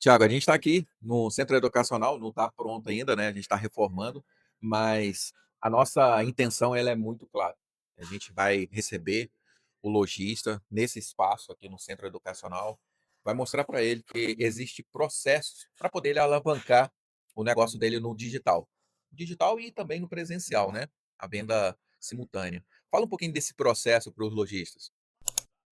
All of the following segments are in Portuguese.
Tiago, a gente está aqui no centro educacional, não está pronto ainda, né? A gente está reformando, mas a nossa intenção ela é muito clara. A gente vai receber o lojista nesse espaço aqui no centro educacional, vai mostrar para ele que existe processos para poder ele alavancar o negócio dele no digital e também no presencial, né? A venda simultânea. Fala um pouquinho desse processo para os lojistas.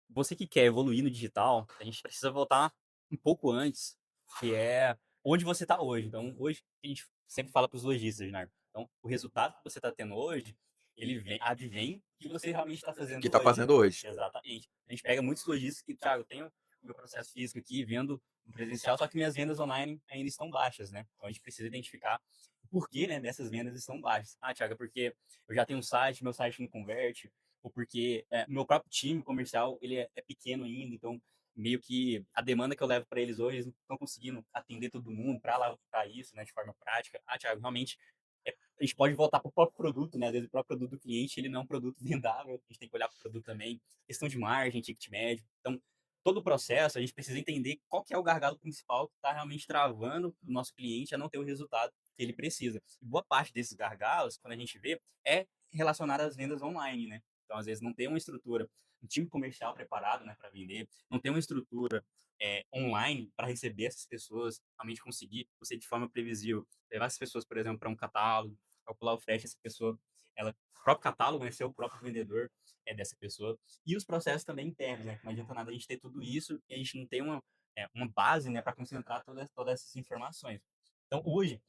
Você que quer evoluir no digital, a gente precisa voltar um pouco antes, que é onde você está hoje. Então, hoje a gente sempre fala para os lojistas, né? Então, o resultado que você está tendo hoje, ele vem, advém do que você realmente está O que fazendo está hoje. fazendo hoje? Exatamente. A gente pega muitos lojistas que, Thiago, eu tenho o meu processo físico aqui, vendo no presencial, só que minhas vendas online ainda estão baixas, né? Então, a gente precisa identificar o porquê, né, dessas vendas estão baixas. Ah, Thiago, é porque eu já tenho um site, meu site não converte, ou porque meu próprio time comercial ele é pequeno ainda, então meio que a demanda que eu levo para eles hoje, eles não estão conseguindo atender todo mundo para alavancar isso, né, de forma prática. Ah, Thiago, realmente a gente pode voltar para o próprio produto, né? Às vezes o próprio produto do cliente ele não é um produto vendável, a gente tem que olhar para o produto também, questão de margem, ticket médio. Então, todo o processo, a gente precisa entender qual que é o gargalo principal que está realmente travando o nosso cliente a não ter o resultado que ele precisa. E boa parte desses gargalos, quando a gente vê, é relacionado às vendas online, né? Então, às vezes, não tem uma estrutura, um time comercial preparado, né, para vender, não tem uma estrutura online para receber essas pessoas, realmente conseguir, você de forma previsível, levar essas pessoas, por exemplo, para um catálogo, calcular o frete dessa pessoa, ela, o próprio catálogo, né, ser o próprio vendedor dessa pessoa, e os processos também internos, né? Não adianta nada a gente ter tudo isso e a gente não tem uma base, né, para concentrar todas essas informações. Então, hoje,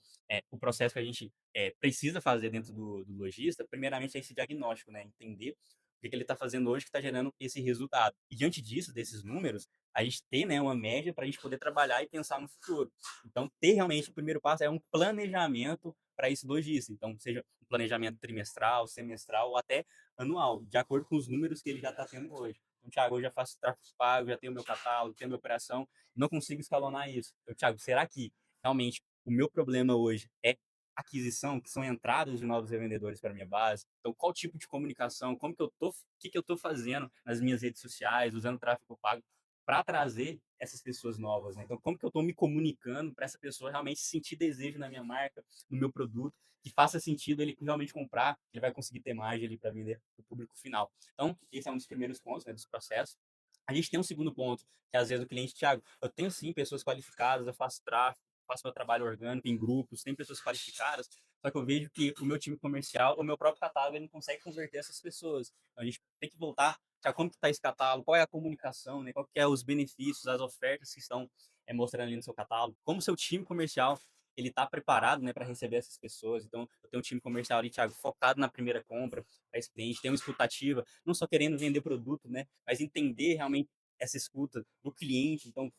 o processo que a gente precisa fazer dentro do lojista, primeiramente, é esse diagnóstico, né? Entender o que ele está fazendo hoje que está gerando esse resultado. E diante disso, desses números, a gente ter, né, uma média para a gente poder trabalhar e pensar no futuro. Então, ter realmente o primeiro passo é um planejamento para esse lojista. Então, seja um planejamento trimestral, semestral ou até anual, de acordo com os números que ele já está tendo hoje. Então, Thiago, eu já faço tráfego pago, já tenho meu catálogo, tenho minha operação, não consigo escalonar isso. Então, Thiago, será que realmente o meu problema hoje é aquisição, que são entradas de novos revendedores para a minha base? Então, qual tipo de comunicação, como que eu tô, o que que eu estou fazendo nas minhas redes sociais, usando tráfego pago para trazer essas pessoas novas, né? Então, como que eu estou me comunicando para essa pessoa realmente sentir desejo na minha marca, no meu produto, que faça sentido ele realmente comprar, ele vai conseguir ter margem ali para vender para o público final. Então, esse é um dos primeiros pontos, né, dos processos. A gente tem um segundo ponto, que às vezes o cliente, Thiago, eu tenho sim pessoas qualificadas, eu faço tráfego, faço meu trabalho orgânico em grupos, tem pessoas qualificadas, só que eu vejo que o meu time comercial, o meu próprio catálogo, ele não consegue converter essas pessoas. Então a gente tem que voltar, Thiago, como que está esse catálogo, qual é a comunicação, né? Qual que é os benefícios, as ofertas que estão mostrando ali no seu catálogo, como o seu time comercial ele está preparado, né, para receber essas pessoas. Então, eu tenho um time comercial ali, Thiago, focado na primeira compra para esse cliente, tem uma escutativa, não só querendo vender produto, né, mas entender realmente essa escuta do cliente. Então,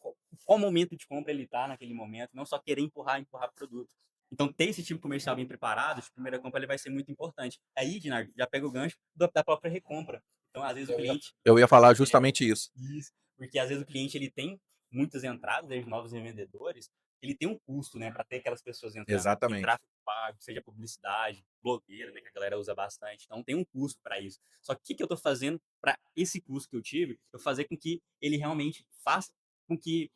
qual momento de compra ele está naquele momento, não só querer empurrar produto. Então, ter esse time comercial bem preparado, de primeira compra, ele vai ser muito importante. Aí, Dinardo, já pega o gancho da própria recompra. Então, às vezes, o cliente. Eu ia falar justamente isso. Isso, porque às vezes o cliente ele tem muitas entradas, de novos revendedores, ele tem um custo, né, para ter aquelas pessoas entrando. E Exatamente. tráfego pago, seja publicidade, blogueira, né, que a galera usa bastante. Então tem um custo para isso. Só que o que, que eu estou fazendo para esse custo que eu tive, eu fazer com que ele realmente faça com que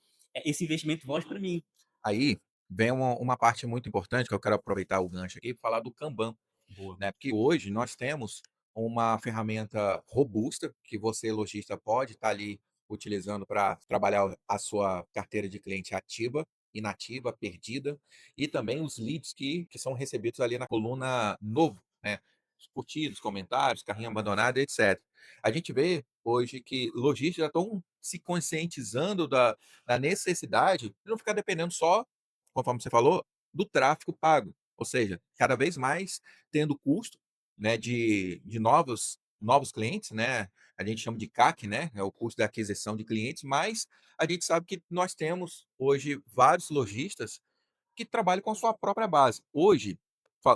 esse investimento volte para mim. Aí vem uma parte muito importante que eu quero aproveitar o gancho aqui e falar do Kanban, Boa. né? Porque hoje nós temos uma ferramenta robusta que você, lojista, pode estar ali utilizando para trabalhar a sua carteira de cliente ativa, inativa, perdida, e também os leads que são recebidos ali na coluna novo, né? Os curtidos, comentários, carrinho abandonado, etc. A gente vê hoje que lojistas já estão se conscientizando da necessidade de não ficar dependendo só, conforme você falou, do tráfego pago. Ou seja, cada vez mais tendo custo, né, de novos clientes, né? A gente chama de CAC, né? É o custo da aquisição de clientes, mas a gente sabe que nós temos hoje vários lojistas que trabalham com a sua própria base. Hoje,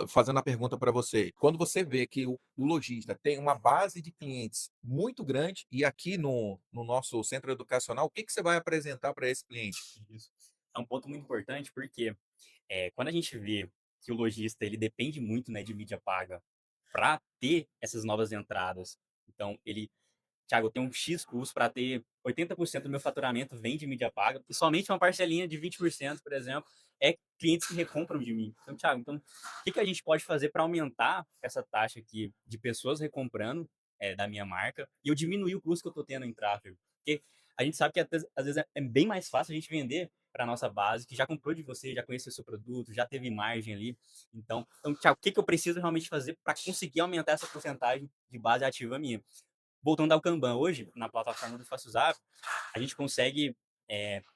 fazendo a pergunta para você, quando você vê que o lojista tem uma base de clientes muito grande, e aqui no nosso centro educacional, o que você vai apresentar para esse cliente? Isso. É um ponto muito importante porque quando a gente vê que o lojista ele depende muito, né, de mídia paga para ter essas novas entradas, então ele Thiago, eu tenho um X custo para ter 80% do meu faturamento vem de mídia paga, e somente uma parcelinha de 20%, por exemplo, é clientes que recompram de mim. Então, Thiago, então, o que que a gente pode fazer para aumentar essa taxa aqui de pessoas recomprando da minha marca e eu diminuir o custo que eu estou tendo em tráfego? Porque a gente sabe que às vezes é bem mais fácil a gente vender para nossa base, que já comprou de você, já conhece o seu produto, já teve margem ali. Então Thiago, o que que eu preciso realmente fazer para conseguir aumentar essa porcentagem de base ativa minha? Voltando ao Kanban, hoje, na plataforma do FácilZap, a gente consegue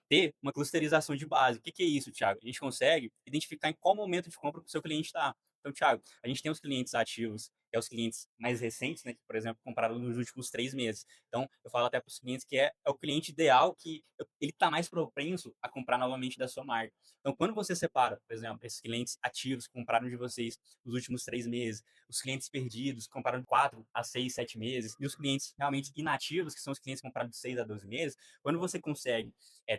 ter uma clusterização de base. O que, que é isso, Thiago? A gente consegue identificar em qual momento de compra o seu cliente está. Então, Thiago, a gente tem os clientes ativos, que é os clientes mais recentes, né, que, por exemplo, compraram nos últimos 3 meses. Então, eu falo até para os clientes que é o cliente ideal que ele está mais propenso a comprar novamente da sua marca. Então, quando você separa, por exemplo, esses clientes ativos que compraram de vocês nos últimos 3 meses, os clientes perdidos que compraram de 4 a 6, 7 meses, e os clientes realmente inativos, que são os clientes que compraram de 6 a 12 meses, quando você consegue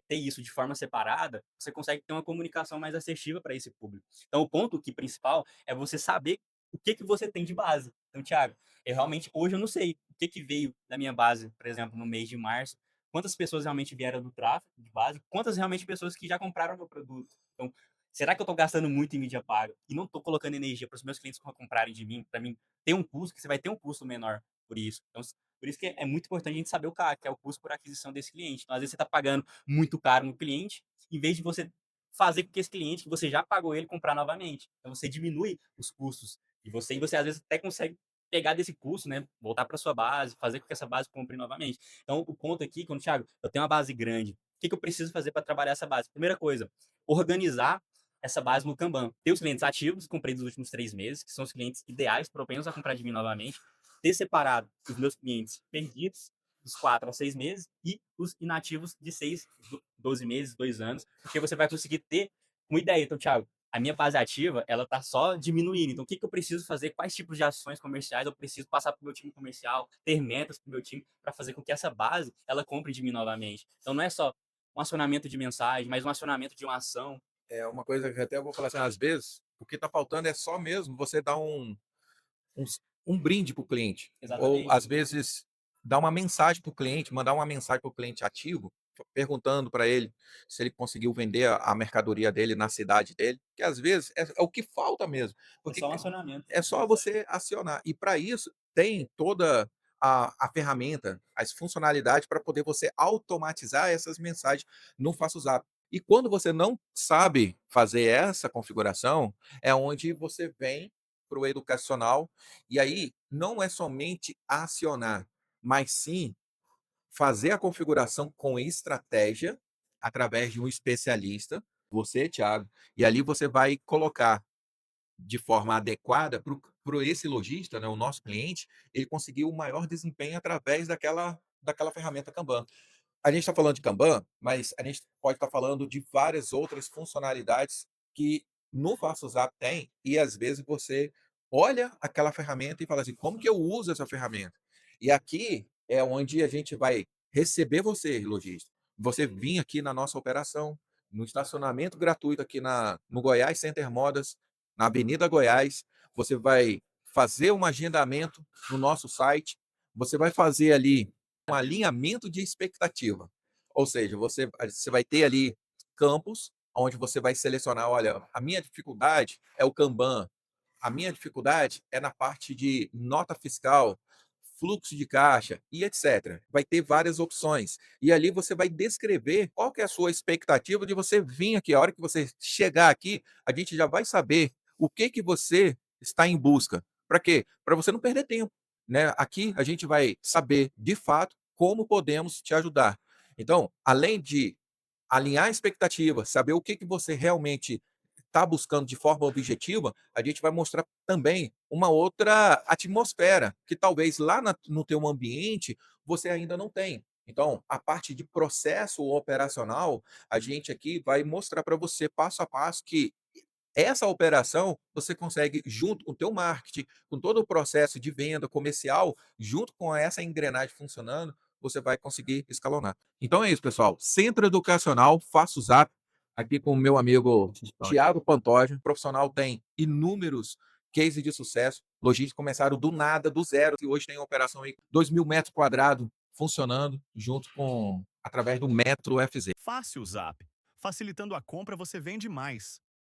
ter isso de forma separada, você consegue ter uma comunicação mais assertiva para esse público. Então, o ponto que principal é você saber o que que você tem de base. Então, Thiago, eu realmente hoje eu não sei o que que veio da minha base, por exemplo, no mês de março, quantas pessoas realmente vieram do tráfego de base, quantas realmente pessoas que já compraram meu produto. Então, será que eu estou gastando muito em mídia paga e não estou colocando energia para os meus clientes comprarem de mim, para mim ter um custo, que você vai ter um custo menor por isso. Então, por isso que é muito importante a gente saber o CAC, que é o custo por aquisição desse cliente. Então, às vezes você está pagando muito caro no cliente, em vez de você fazer com que esse cliente que você já pagou ele comprar novamente. Então você diminui os custos de você e você às vezes até consegue pegar desse custo, né, voltar para sua base, fazer com que essa base compre novamente. Então o ponto aqui, quando Thiago, eu tenho uma base grande, o que, que eu preciso fazer para trabalhar essa base? Primeira coisa, organizar essa base no Kanban. Ter os clientes ativos, comprei nos últimos 3 meses, que são os clientes ideais, propensos a comprar de mim novamente. Ter separado os meus clientes perdidos, dos 4 a 6 meses, e os inativos de 6, 12 meses, 2 anos, porque você vai conseguir ter uma ideia. Então, Thiago, a minha base ativa, ela tá só diminuindo. Então, o que, que eu preciso fazer? Quais tipos de ações comerciais eu preciso passar para o meu time comercial, ter metas para o meu time, para fazer com que essa base, ela compre de mim novamente. Então, não é só um acionamento de mensagem, mas um acionamento de uma ação. É uma coisa que até eu vou falar assim, às vezes, o que está faltando é só mesmo você dar um, um brinde para o cliente. Ou, Exatamente. às vezes, dar uma mensagem para o cliente, mandar uma mensagem para o cliente ativo, perguntando para ele se ele conseguiu vender a mercadoria dele na cidade dele, que às vezes é o que falta mesmo, É porque só um acionamento. é só você acionar. E para isso tem toda a ferramenta, as funcionalidades para poder você automatizar essas mensagens no Faça Zap. E quando você não sabe fazer essa configuração, é onde você vem para o educacional, e aí não é somente acionar, mas sim fazer a configuração com estratégia através de um especialista, você, Thiago, e ali você vai colocar de forma adequada para esse lojista, né, o nosso cliente, ele conseguir o maior desempenho através daquela ferramenta Kanban. A gente está falando de Kanban, mas a gente pode estar falando de várias outras funcionalidades que no FácilZap tem, e às vezes você olha aquela ferramenta e fala assim: como que eu uso essa ferramenta? E aqui é onde a gente vai receber você, lojista. Você vir aqui na nossa operação, no estacionamento gratuito aqui no Goiás Center Modas, na Avenida Goiás. Você vai fazer um agendamento no nosso site, você vai fazer ali um alinhamento de expectativa. Ou seja, você vai ter ali campos onde você vai selecionar, olha, a minha dificuldade é o Kanban, a minha dificuldade é na parte de nota fiscal, fluxo de caixa e etc. Vai ter várias opções. E ali você vai descrever qual que é a sua expectativa de você vir aqui. A hora que você chegar aqui, a gente já vai saber o que que você está em busca. Para quê? Para você não perder tempo, né? Aqui a gente vai saber de fato como podemos te ajudar. Então, além de alinhar a expectativa, saber o que que você realmente está buscando de forma objetiva, a gente vai mostrar também uma outra atmosfera que talvez lá no teu ambiente você ainda não tem. Então, a parte de processo operacional, a gente aqui vai mostrar para você passo a passo que essa operação você consegue, junto com o teu marketing, com todo o processo de venda comercial, junto com essa engrenagem funcionando, você vai conseguir escalonar. Então é isso, pessoal. Centro Educacional, faço o zap, aqui com o meu amigo Tiago Pantoja. O profissional tem inúmeros cases de sucesso. Lojistas começaram do nada, do zero, e hoje tem uma operação aí, 2.000 metros quadrados funcionando junto com através do Metro FZ. Fácil, Zap. Facilitando a compra, você vende mais.